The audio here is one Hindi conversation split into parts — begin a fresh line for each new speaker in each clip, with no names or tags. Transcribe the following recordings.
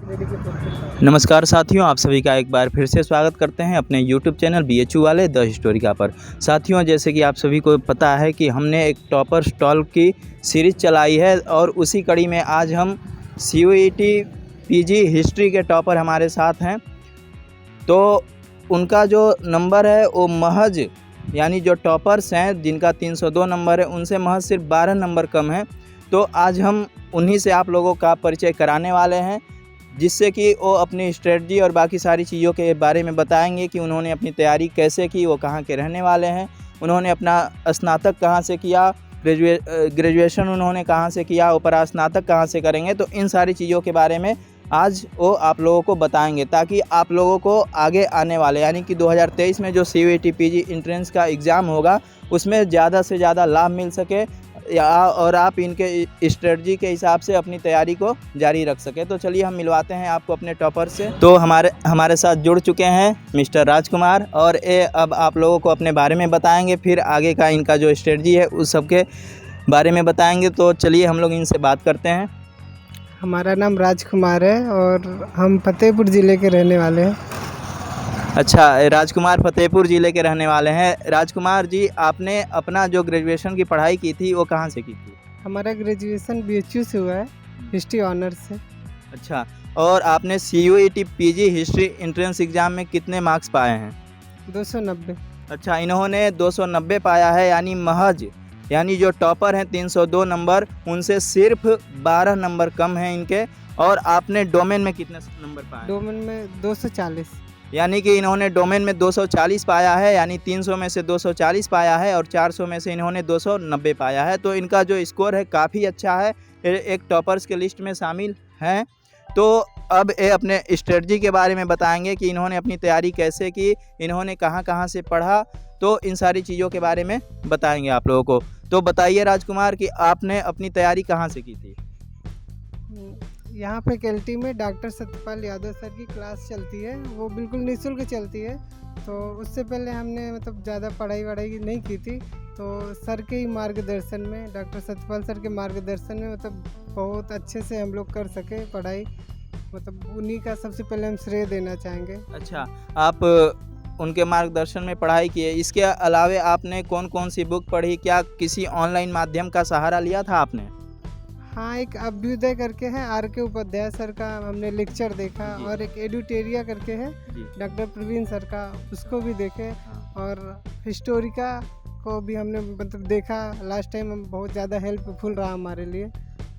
नमस्कार साथियों, आप सभी का एक बार फिर से स्वागत करते हैं अपने YouTube चैनल BHU वाले द हिस्टोरिका पर। साथियों, जैसे कि आप सभी को पता है कि हमने एक टॉपर स्टॉल की सीरीज़ चलाई है और उसी कड़ी में आज हम CUET PG हिस्ट्री के टॉपर हमारे साथ हैं। तो उनका जो नंबर है वो महज यानी जो टॉपर्स हैं जिनका 302 नंबर है उनसे महज सिर्फ 12 नंबर कम है। तो आज हम उन्हीं से आप लोगों का परिचय कराने वाले हैं, जिससे कि वो अपनी स्ट्रेटजी और बाकी सारी चीज़ों के बारे में बताएंगे कि उन्होंने अपनी तैयारी कैसे की, वो कहाँ के रहने वाले हैं, उन्होंने अपना स्नातक कहाँ से किया, ग्रेजुएशन उन्होंने कहाँ से किया, ऊपर स्नातक कहाँ से करेंगे। तो इन सारी चीज़ों के बारे में आज वो आप लोगों को बताएंगे, ताकि आप लोगों को आगे आने वाले यानी कि 2023 में जो CUET PG एंट्रेंस का एग्ज़ाम होगा उसमें ज़्यादा से ज़्यादा लाभ मिल सके और आप इनके स्ट्रेटजी के हिसाब से अपनी तैयारी को जारी रख सके। तो चलिए हम मिलवाते हैं आपको अपने टॉपर से। तो हमारे साथ जुड़ चुके हैं मिस्टर राजकुमार, और ये अब आप लोगों को अपने बारे में बताएंगे, फिर आगे का इनका जो स्ट्रेटजी है उस सब के बारे में बताएंगे। तो चलिए हम लोग इनसे बात करते हैं।
हमारा नाम राजकुमार है और हम फतेहपुर ज़िले के रहने वाले हैं।
अच्छा, राजकुमार फतेहपुर ज़िले के रहने वाले हैं। राजकुमार जी, आपने अपना जो ग्रेजुएशन की पढ़ाई की थी वो कहाँ से की थी?
हमारा ग्रेजुएशन BHU से हुआ है, हिस्ट्री ऑनर्स से।
अच्छा, और आपने CUET PG history entrance exam में कितने मार्क्स पाए हैं?
290।
अच्छा, इन्होंने 290 पाया है, यानी महज यानी जो टॉपर हैं 302 नंबर, उनसे सिर्फ 12 नंबर कम हैं इनके। और आपने डोमेन में कितने नंबर पाए?
डोमेन में 240।
यानी कि इन्होंने डोमेन में 240 पाया है, यानी 300 में से 240 पाया है और 400 में से इन्होंने 290 पाया है। तो इनका जो स्कोर है काफ़ी अच्छा है, एक टॉपर्स के लिस्ट में शामिल हैं। तो अब ये अपने स्ट्रेटजी के बारे में बताएंगे कि इन्होंने अपनी तैयारी कैसे की, इन्होंने कहाँ कहाँ से पढ़ा, तो इन सारी चीज़ों के बारे में बताएंगे आप लोगों को। तो बताइए राजकुमार कि आपने अपनी तैयारी कहाँ से की थी?
यहाँ पे KLT में डॉक्टर सत्यपाल यादव सर की क्लास चलती है, वो बिल्कुल निःशुल्क चलती है। तो उससे पहले हमने ज़्यादा पढ़ाई वढ़ाई नहीं की थी, तो सर के ही मार्गदर्शन में, डॉक्टर सत्यपाल सर के मार्गदर्शन में बहुत अच्छे से हम लोग कर सके पढ़ाई। उन्हीं का सबसे पहले हम श्रेय देना चाहेंगे।
अच्छा, आप उनके मार्गदर्शन में पढ़ाई की है। इसके अलावे आपने कौन कौन सी बुक पढ़ी? क्या किसी ऑनलाइन माध्यम का सहारा लिया था आपने?
हाँ, एक अभ्युदय करके है, RK उपाध्याय सर का हमने लेक्चर देखा, और एक एडुटेरिया करके है डॉक्टर प्रवीण सर का, उसको भी देखे। और हिस्टोरिका को भी हमने देखा लास्ट टाइम, बहुत ज़्यादा हेल्पफुल रहा हमारे लिए।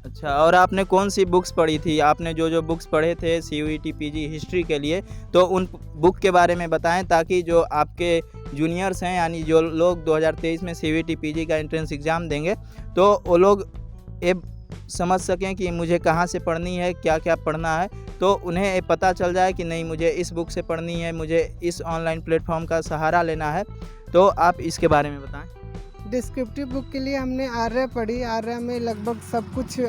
अच्छा, और आपने कौन सी बुक्स पढ़ी थी? आपने जो बुक्स पढ़े थे CUET PG हिस्ट्री के लिए, तो उन बुक के बारे में बताएं, ताकि जो आपके जूनियर्स हैं यानी जो लोग 2023 में CUET PG का एंट्रेंस एग्ज़ाम देंगे, तो वो लोग ये समझ सकें कि मुझे कहाँ से पढ़नी है, क्या क्या पढ़ना है, तो उन्हें ये पता चल जाए कि नहीं, मुझे इस बुक से पढ़नी है, मुझे इस ऑनलाइन प्लेटफॉर्म का सहारा लेना है। तो आप इसके बारे में बताएं।
डिस्क्रिप्टिव बुक के लिए हमने आर्या पढ़ी। आर्या में लगभग सब कुछ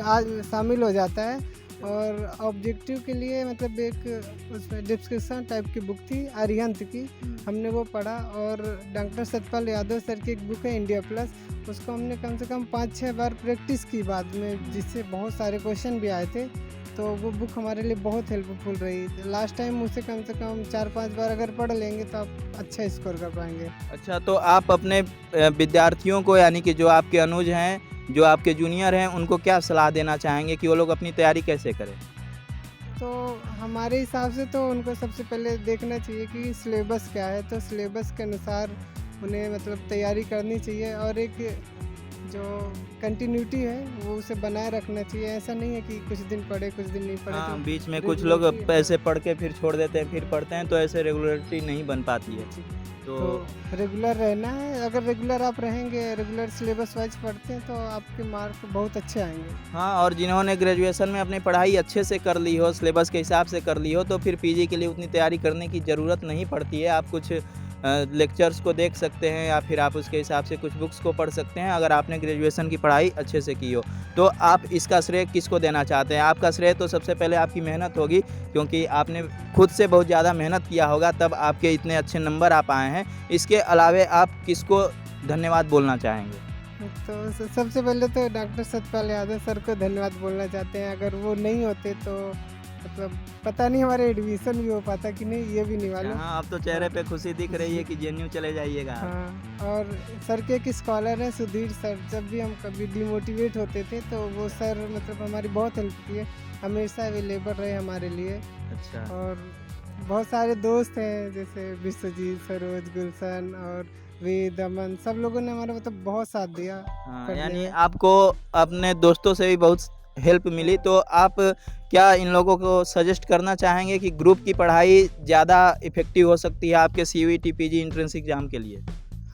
शामिल हो जाता है। और ऑब्जेक्टिव के लिए एक उसमें डिस्क्रिप्शन टाइप की बुक थी अरिहंत की, हमने वो पढ़ा। और डॉक्टर सत्यपाल यादव सर की एक बुक है इंडिया प्लस, उसको हमने कम से कम 5-6 बार प्रैक्टिस की बाद में, जिससे बहुत सारे क्वेश्चन भी आए थे। तो वो बुक हमारे लिए बहुत हेल्पफुल रही। लास्ट टाइम उसे कम से कम 4-5 बार अगर पढ़ लेंगे तो आप अच्छा स्कोर कर पाएंगे।
अच्छा, तो आप अपने विद्यार्थियों को यानी कि जो आपके अनुज हैं, जो आपके जूनियर हैं, उनको क्या सलाह देना चाहेंगे कि वो लोग अपनी तैयारी कैसे करें?
तो हमारे हिसाब से तो उनको सबसे पहले देखना चाहिए कि सिलेबस क्या है, तो सिलेबस के अनुसार उन्हें तैयारी करनी चाहिए। और एक जो कंटिन्यूटी है वो उसे बनाए रखना चाहिए। ऐसा नहीं है कि कुछ दिन पढ़े कुछ दिन नहीं पढ़े।
हाँ, बीच में कुछ लोग पैसे पढ़ के फिर छोड़ देते हैं, फिर पढ़ते हैं, तो ऐसे रेगुलरिटी नहीं बन पाती है।
तो रेगुलर रहना है। अगर रेगुलर आप रहेंगे, रेगुलर सिलेबस वाइज पढ़ते हैं, तो आपके मार्क बहुत अच्छे आएंगे।
हाँ, और जिन्होंने ग्रेजुएशन में अपनी पढ़ाई अच्छे से कर ली हो, सिलेबस के हिसाब से कर ली हो, तो फिर PG के लिए उतनी तैयारी करने की ज़रूरत नहीं पड़ती है। आप कुछ लेक्चर्स को देख सकते हैं, या फिर आप उसके हिसाब से कुछ बुक्स को पढ़ सकते हैं, अगर आपने ग्रेजुएशन की पढ़ाई अच्छे से की हो। तो आप इसका श्रेय किसको देना चाहते हैं? आपका श्रेय तो सबसे पहले आपकी मेहनत होगी, क्योंकि आपने खुद से बहुत ज़्यादा मेहनत किया होगा, तब आपके इतने अच्छे नंबर आप आए हैं। इसके अलावे आप किसको धन्यवाद बोलना चाहेंगे?
तो सबसे पहले तो डॉक्टर सत्यपाल यादव सर को धन्यवाद बोलना चाहते हैं। अगर वो नहीं होते तो मतलब पता नहीं हमारे एडमिशन भी हो पाता कि नहीं, ये भी नहीं मालूम।
हाँ, अब तो चेहरे पे खुशी दिख रही है कि जेएनयू चले जाइएगा।
हाँ, और सर के एक स्कॉलर हैं सुधीर सर, जब भी हम कभी डिमोटिवेट होते थे तो वो सर मतलब हमारी बहुत हेल्प की है, हमेशा अवेलेबल रहे हमारे लिए।
अच्छा।
और बहुत सारे दोस्त हैं जैसे विश्वजीत, सरोज, गुलशन और वेद, अमन, सब लोगों ने हमारा मतलब बहुत साथ दिया
हाँ,
पढ़ने
यानी
में।
आपको अपने दोस्तों से भी बहुत हेल्प मिली, तो आप क्या इन लोगों को सजेस्ट करना चाहेंगे कि ग्रुप की पढ़ाई ज़्यादा इफ़ेक्टिव हो सकती है आपके सीयूईटी पीजी एंट्रेंस एग्ज़ाम के लिए?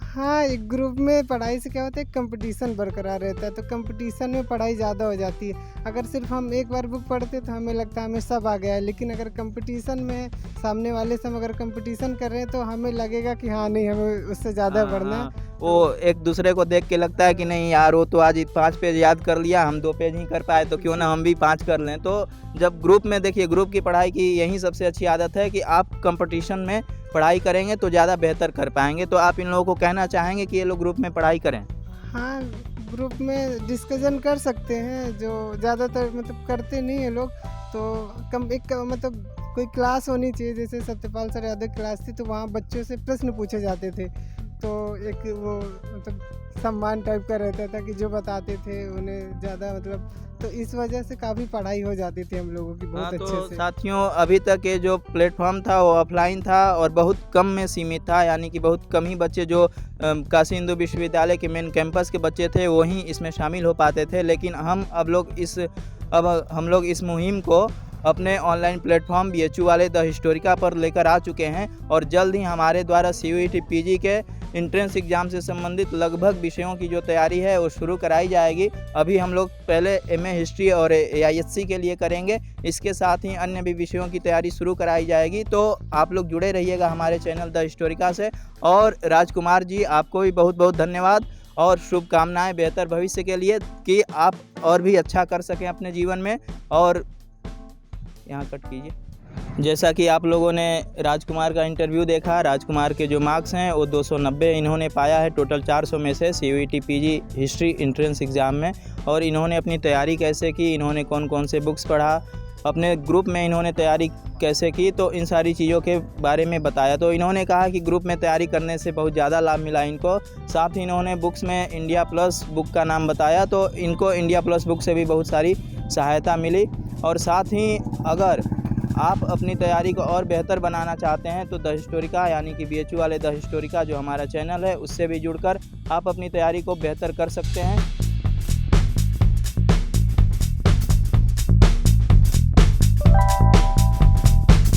हाँ, एक ग्रुप में पढ़ाई से क्या होता है, कंपटीशन बरकरार रहता है, तो कंपटीशन में पढ़ाई ज़्यादा हो जाती है। अगर सिर्फ हम एक बार बुक पढ़ते तो हमें लगता है हमें सब आ गया है, लेकिन अगर कंपटीशन में सामने वाले से हम अगर कंपटीशन कर रहे हैं तो हमें लगेगा कि हाँ नहीं, हमें उससे ज़्यादा
हाँ,
पढ़ना है।
हाँ, वो एक दूसरे को देख के लगता है कि नहीं यार, वो तो आज 5 पेज याद कर लिया, हम 2 पेज नहीं कर पाए, तो क्यों ना हम भी 5 कर लें। तो जब ग्रुप में देखिए, ग्रुप की पढ़ाई की यही सबसे अच्छी आदत है कि आप कंपटीशन में पढ़ाई करेंगे तो ज़्यादा बेहतर कर पाएंगे। तो आप इन लोगों को कहना चाहेंगे कि ये लोग ग्रुप में पढ़ाई करें?
हाँ, ग्रुप में डिस्कशन कर सकते हैं, जो ज़्यादातर मतलब करते नहीं है लोग, तो कम एक मतलब कोई क्लास होनी चाहिए, जैसे सत्यपाल सर यादव की क्लास थी तो वहाँ बच्चों से प्रश्न पूछे जाते थे, तो एक वो मतलब सम्मान टाइप का रहता था कि जो बताते थे उन्हें ज़्यादा मतलब, तो इस वजह से काफ़ी पढ़ाई हो जाती थी हम लोगों की
हाँ,
बहुत
तो
अच्छे से।
साथियों, अभी तक ये जो प्लेटफॉर्म था वो ऑफलाइन था और बहुत कम में सीमित था, यानी कि बहुत कम ही बच्चे जो काशी हिंदू विश्वविद्यालय के मेन कैंपस के बच्चे थे वही इसमें शामिल हो पाते थे। लेकिन अब हम लोग इस मुहिम को अपने ऑनलाइन प्लेटफॉर्म बीएचयू वाले द हिस्टोरिका पर लेकर आ चुके हैं और जल्द ही हमारे द्वारा सीयूईटी पीजी के एंट्रेंस एग्ज़ाम से संबंधित लगभग विषयों की जो तैयारी है वो शुरू कराई जाएगी। अभी हम लोग पहले एमए हिस्ट्री और एआईएससी के लिए करेंगे, इसके साथ ही अन्य भी विषयों की तैयारी शुरू कराई जाएगी। तो आप लोग जुड़े रहिएगा हमारे चैनल द हिस्टोरिका से। और राजकुमार जी, आपको भी बहुत बहुत धन्यवाद और शुभकामनाएं बेहतर भविष्य के लिए, कि आप और भी अच्छा कर सकें अपने जीवन में। और यहाँ कट कीजिए। जैसा कि आप लोगों ने राजकुमार का इंटरव्यू देखा, राजकुमार के जो मार्क्स हैं वो 290 इन्होंने पाया है टोटल 400 में से CUET PG history entrance exam में। और इन्होंने अपनी तैयारी कैसे की, इन्होंने कौन कौन से बुक्स पढ़ा, अपने ग्रुप में इन्होंने तैयारी कैसे की, तो इन सारी चीज़ों के बारे में बताया। तो इन्होंने कहा कि ग्रुप में तैयारी करने से बहुत ज़्यादा लाभ मिला इनको। साथ ही इन्होंने बुक्स में इंडिया प्लस बुक का नाम बताया, तो इनको इंडिया प्लस बुक से भी बहुत सारी सहायता मिली। और साथ ही अगर आप अपनी तैयारी को और बेहतर बनाना चाहते हैं तो द हिस्टोरिका यानी कि बीएचयू वाले द हिस्टोरिका जो हमारा चैनल है उससे भी जुड़कर आप अपनी तैयारी को बेहतर कर सकते हैं।